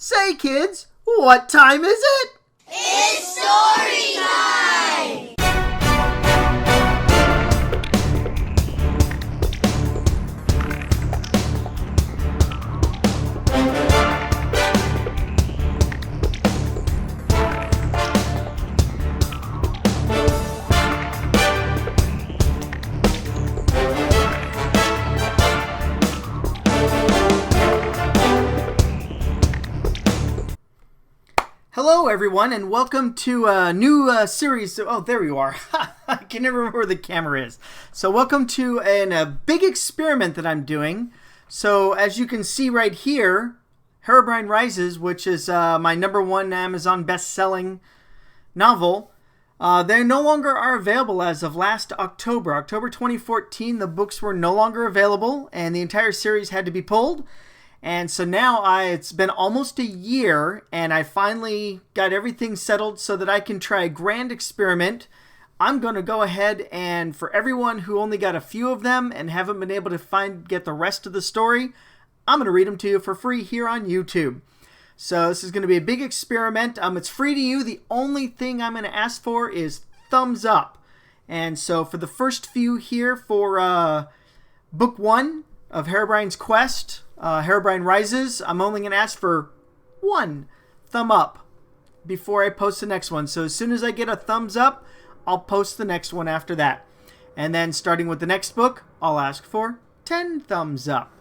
Say, kids, what time is it? It's story time! Hello, everyone, and welcome to a new series. Oh, there you are. I can never remember where the camera is. So welcome to a big experiment that I'm doing. So as you can see right here, Herobrine Rises, which is my #1 Amazon best-selling novel, they no longer are available as of last October. October 2014, the books were no longer available, and the entire series had to be pulled. And so now it's been almost a year, and I finally got everything settled so that I can try a grand experiment. I'm going to go ahead and, for everyone who only got a few of them and haven't been able to get the rest of the story, I'm going to read them to you for free here on YouTube. So this is going to be a big experiment. It's free to you. The only thing I'm going to ask for is thumbs up. And so for the first few here for book 1 of Herobrine's Quest, Herobrine Rises, I'm only going to ask for 1 thumb up before I post the next one. So as soon as I get a thumbs up, I'll post the next one after that. And then starting with the next book, I'll ask for 10 thumbs up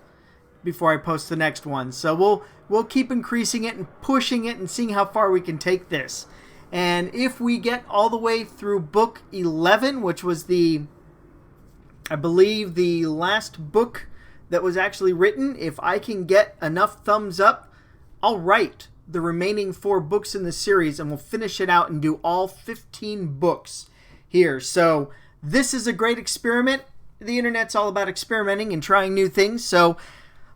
before I post the next one. So we'll keep increasing it and pushing it and seeing how far we can take this. And if we get all the way through book 11, which was I believe the last book that was actually written, if I can get enough thumbs up, I'll write the remaining 4 books in the series and we'll finish it out and do all 15 books here. So this is a great experiment. The internet's all about experimenting and trying new things. So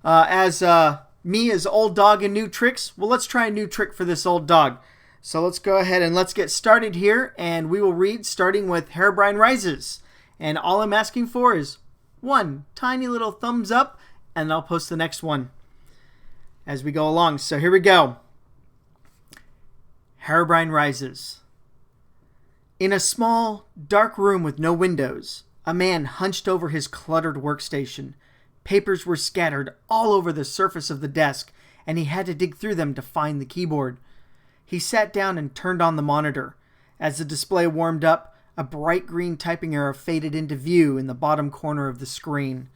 as old dog and new tricks, well, let's try a new trick for this old dog. So let's go ahead and let's get started here, and we will read starting with Herobrine Rises. And all I'm asking for is 1 tiny little thumbs up, and I'll post the next one as we go along. So here we go. Herobrine Rises. In a small, dark room with no windows, a man hunched over his cluttered workstation. Papers were scattered all over the surface of the desk, and he had to dig through them to find the keyboard. He sat down and turned on the monitor. As the display warmed up, a bright green typing arrow faded into view in the bottom corner of the screen.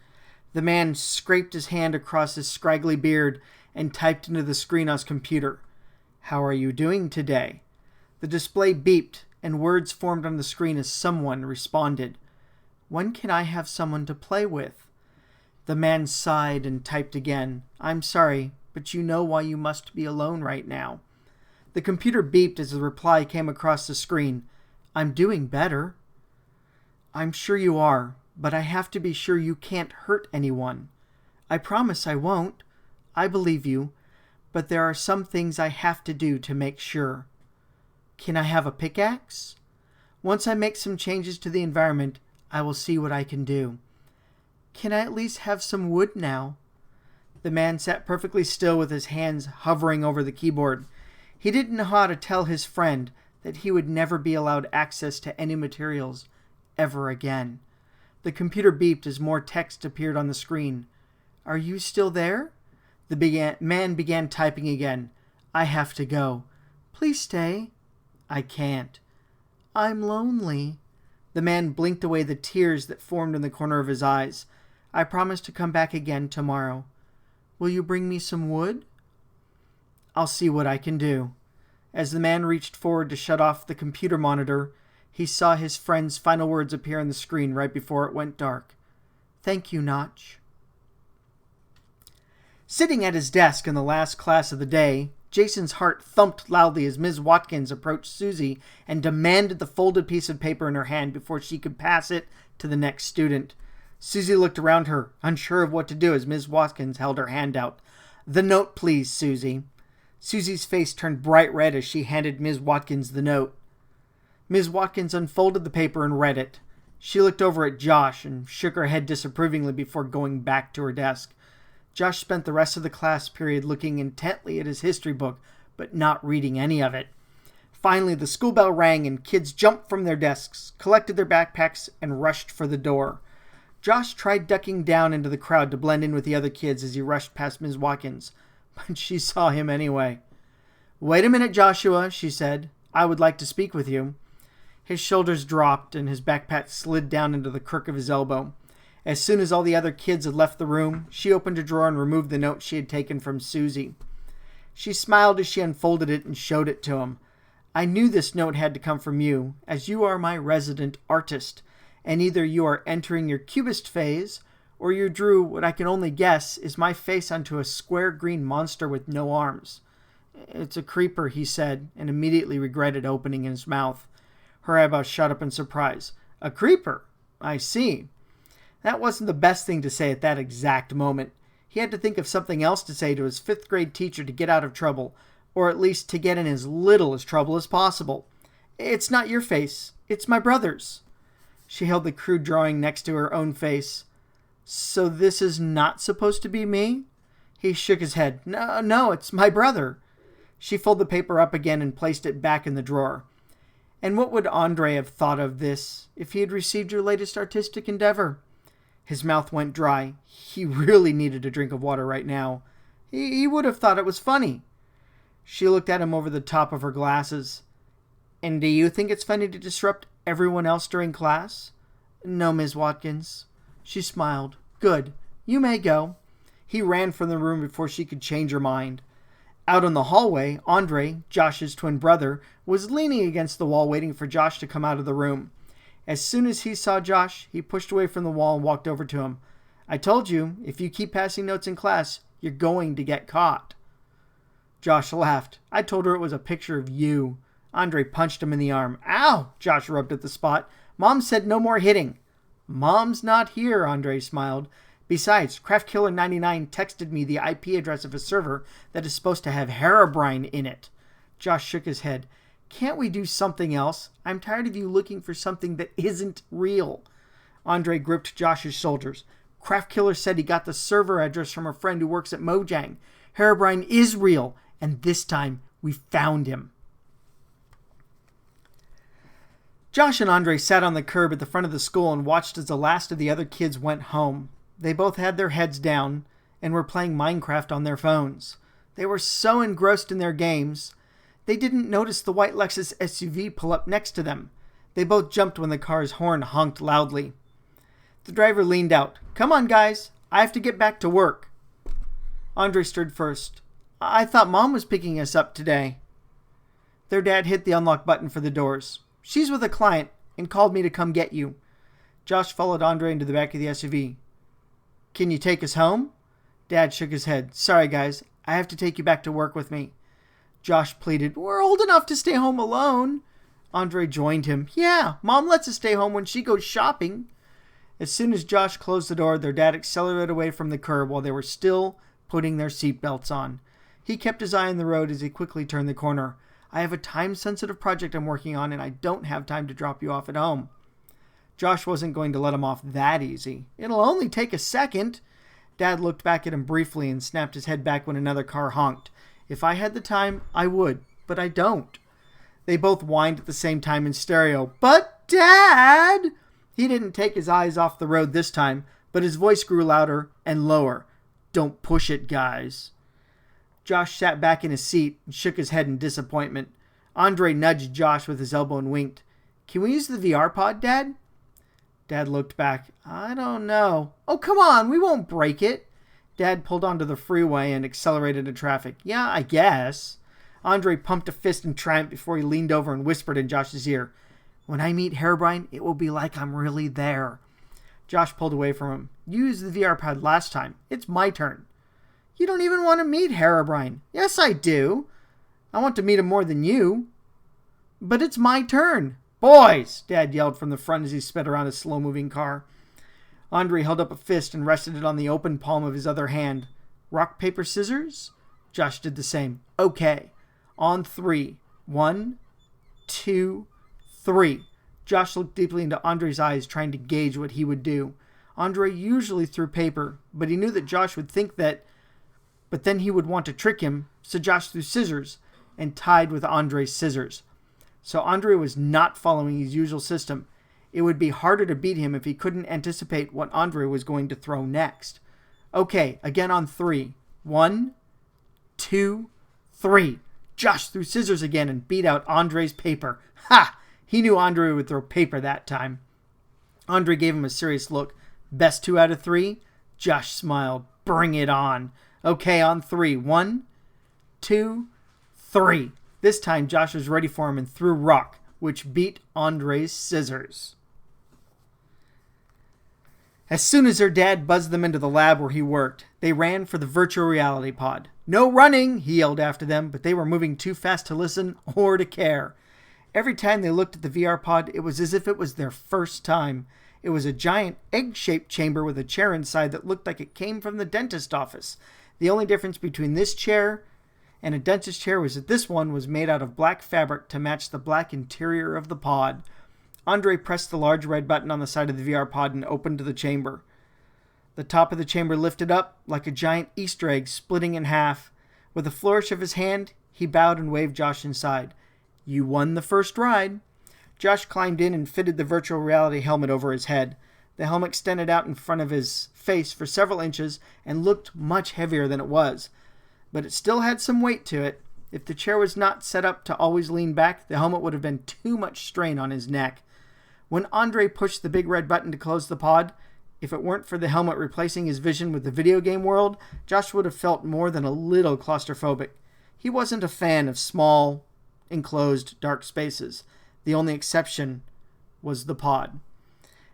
The man scraped his hand across his scraggly beard and typed into the screen on his computer. "How are you doing today?" The display beeped, and words formed on the screen as someone responded. "When can I have someone to play with?" The man sighed and typed again. "I'm sorry, but you know why you must be alone right now." The computer beeped as the reply came across the screen. "I'm doing better." "I'm sure you are, but I have to be sure you can't hurt anyone." "I promise I won't." "I believe you, but there are some things I have to do to make sure." "Can I have a pickaxe?" "Once I make some changes to the environment, I will see what I can do." "Can I at least have some wood now?" The man sat perfectly still with his hands hovering over the keyboard. He didn't know how to tell his friend that he would never be allowed access to any materials ever again. The computer beeped as more text appeared on the screen. "Are you still there?" The man began typing again. "I have to go." "Please stay." "I can't." "I'm lonely." The man blinked away the tears that formed in the corner of his eyes. "I promise to come back again tomorrow." "Will you bring me some wood?" "I'll see what I can do." As the man reached forward to shut off the computer monitor, he saw his friend's final words appear on the screen right before it went dark. "Thank you, Notch." Sitting at his desk in the last class of the day, Jason's heart thumped loudly as Ms. Watkins approached Susie and demanded the folded piece of paper in her hand before she could pass it to the next student. Susie looked around her, unsure of what to do as Ms. Watkins held her hand out. "The note, please, Susie." Susie's face turned bright red as she handed Ms. Watkins the note. Ms. Watkins unfolded the paper and read it. She looked over at Josh and shook her head disapprovingly before going back to her desk. Josh spent the rest of the class period looking intently at his history book, but not reading any of it. Finally, the school bell rang and kids jumped from their desks, collected their backpacks, and rushed for the door. Josh tried ducking down into the crowd to blend in with the other kids as he rushed past Ms. Watkins, but she saw him anyway. "Wait a minute, Joshua," she said. "I would like to speak with you." His shoulders dropped and his backpack slid down into the crook of his elbow. As soon as all the other kids had left the room, she opened a drawer and removed the note she had taken from Susie. She smiled as she unfolded it and showed it to him. "I knew this note had to come from you, as you are my resident artist, and either you are entering your cubist phase, or you drew what I can only guess is my face onto a square green monster with no arms." "It's a creeper," he said, and immediately regretted opening his mouth. Her eyebrows shot up in surprise. "A creeper? I see." That wasn't the best thing to say at that exact moment. He had to think of something else to say to his 5th grade teacher to get out of trouble, or at least to get in as little as trouble as possible. "It's not your face. It's my brother's." She held the crude drawing next to her own face. "So this is not supposed to be me?" He shook his head. No, it's my brother." She folded the paper up again and placed it back in the drawer. "And what would Andre have thought of this if he had received your latest artistic endeavor?" His mouth went dry. He really needed a drink of water right now. He would have thought it was funny. She looked at him over the top of her glasses. "And do you think it's funny to disrupt everyone else during class?" "No, Ms. Watkins." She smiled. "Good. You may go." He ran from the room before she could change her mind. Out in the hallway, Andre, Josh's twin brother, was leaning against the wall waiting for Josh to come out of the room. As soon as he saw Josh, he pushed away from the wall and walked over to him. "I told you, if you keep passing notes in class, you're going to get caught." Josh laughed. "I told her it was a picture of you." Andre punched him in the arm. "Ow!" Josh rubbed at the spot. "Mom said no more hitting." "Mom's not here," Andre smiled. "Besides, CraftKiller99 texted me the IP address of a server that is supposed to have Herobrine in it." Josh shook his head. "Can't we do something else? I'm tired of you looking for something that isn't real." Andre gripped Josh's shoulders. "CraftKiller said he got the server address from a friend who works at Mojang. Herobrine is real, and this time we found him." Josh and Andre sat on the curb at the front of the school and watched as the last of the other kids went home. They both had their heads down and were playing Minecraft on their phones. They were so engrossed in their games, they didn't notice the white Lexus SUV pull up next to them. They both jumped when the car's horn honked loudly. The driver leaned out. "Come on, guys. I have to get back to work." Andre stirred first. "I thought Mom was picking us up today." Their dad hit the unlock button for the doors. "She's with a client and called me to come get you." Josh followed Andre into the back of the SUV. "Can you take us home?" Dad shook his head. "Sorry, guys. I have to take you back to work with me." Josh pleaded. "We're old enough to stay home alone." Andre joined him. "Yeah, Mom lets us stay home when she goes shopping." As soon as Josh closed the door, their dad accelerated away from the curb while they were still putting their seatbelts on. He kept his eye on the road as he quickly turned the corner. "I have a time-sensitive project I'm working on, and I don't have time to drop you off at home." Josh wasn't going to let him off that easy. "It'll only take a second." Dad looked back at him briefly and snapped his head back when another car honked. "If I had the time, I would, but I don't." They both whined at the same time in stereo. "But, Dad!" He didn't take his eyes off the road this time, but his voice grew louder and lower. "Don't push it, guys." Josh sat back in his seat and shook his head in disappointment. Andre nudged Josh with his elbow and winked. "Can we use the VR pod, Dad?" Dad looked back. "I don't know." "Oh, come on, we won't break it." Dad pulled onto the freeway and accelerated into traffic. "Yeah, I guess." Andre pumped a fist in triumph before he leaned over and whispered in Josh's ear, "When I meet Herobrine, it will be like I'm really there." Josh pulled away from him. "You used the VR pod last time. It's my turn." "You don't even want to meet Herobrine." "Yes, I do. I want to meet him more than you." "But it's my turn." "Boys!" Dad yelled from the front as he sped around his slow-moving car. Andre held up a fist and rested it on the open palm of his other hand. "Rock, paper, scissors?" Josh did the same. "Okay. On 3. 1, 2, 3. Josh looked deeply into Andre's eyes, trying to gauge what he would do. Andre usually threw paper, but he knew that Josh would think that, but then he would want to trick him, so Josh threw scissors and tied with Andre's scissors. So Andre was not following his usual system. It would be harder to beat him if he couldn't anticipate what Andre was going to throw next. Okay, again on 3. 1, 2, 3. Josh threw scissors again and beat out Andre's paper. Ha! He knew Andre would throw paper that time. Andre gave him a serious look. Best 2 out of 3? Josh smiled. Bring it on. Okay, on 3. 1, 2, 3. This time Josh was ready for him and threw rock, which beat Andre's scissors. As soon as their dad buzzed them into the lab where he worked, they ran for the virtual reality pod. No running, he yelled after them, but they were moving too fast to listen or to care. Every time they looked at the VR pod, it was as if it was their first time. It was a giant egg-shaped chamber with a chair inside that looked like it came from the dentist office. The only difference between this chair and a dentist chair was that this one was made out of black fabric to match the black interior of the pod. Andre pressed the large red button on the side of the VR pod and opened the chamber. The top of the chamber lifted up like a giant Easter egg splitting in half. With a flourish of his hand, he bowed and waved Josh inside. You won the first ride. Josh climbed in and fitted the virtual reality helmet over his head. The helmet extended out in front of his face for several inches and looked much heavier than it was. But it still had some weight to it. If the chair was not set up to always lean back, the helmet would have been too much strain on his neck. When Andre pushed the big red button to close the pod, if it weren't for the helmet replacing his vision with the video game world, Josh would have felt more than a little claustrophobic. He wasn't a fan of small, enclosed, dark spaces. The only exception was the pod.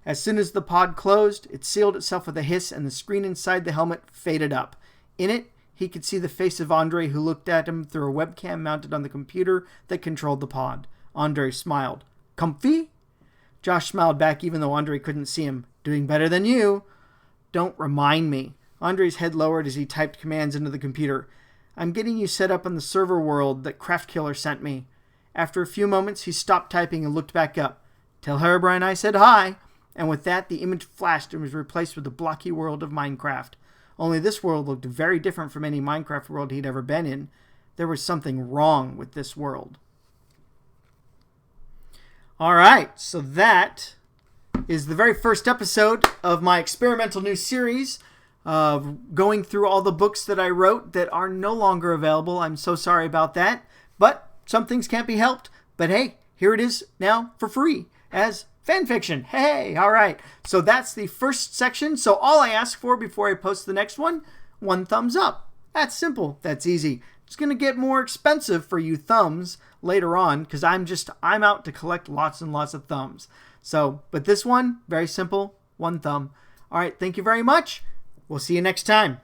As soon as the pod closed, it sealed itself with a hiss and the screen inside the helmet faded up. In it, he could see the face of Andre, who looked at him through a webcam mounted on the computer that controlled the pod. Andre smiled. Comfy? Josh smiled back even though Andre couldn't see him. Doing better than you. Don't remind me. Andre's head lowered as he typed commands into the computer. I'm getting you set up on the server world that Craft Killer sent me. After a few moments, he stopped typing and looked back up. Tell Herobrine I said hi. And with that, the image flashed and was replaced with the blocky world of Minecraft. Only this world looked very different from any Minecraft world he'd ever been in. There was something wrong with this world. Alright, so that is the very first episode of my experimental new series of going through all the books that I wrote that are no longer available. I'm so sorry about that, but some things can't be helped. But hey, here it is now for free as fan fiction. Hey, alright. So that's the first section. So all I ask for before I post the next one thumbs up. That's simple. That's easy. It's going to get more expensive for you thumbs later on because I'm out to collect lots and lots of thumbs. So, but this one, very simple, 1 thumb. All right, thank you very much. We'll see you next time.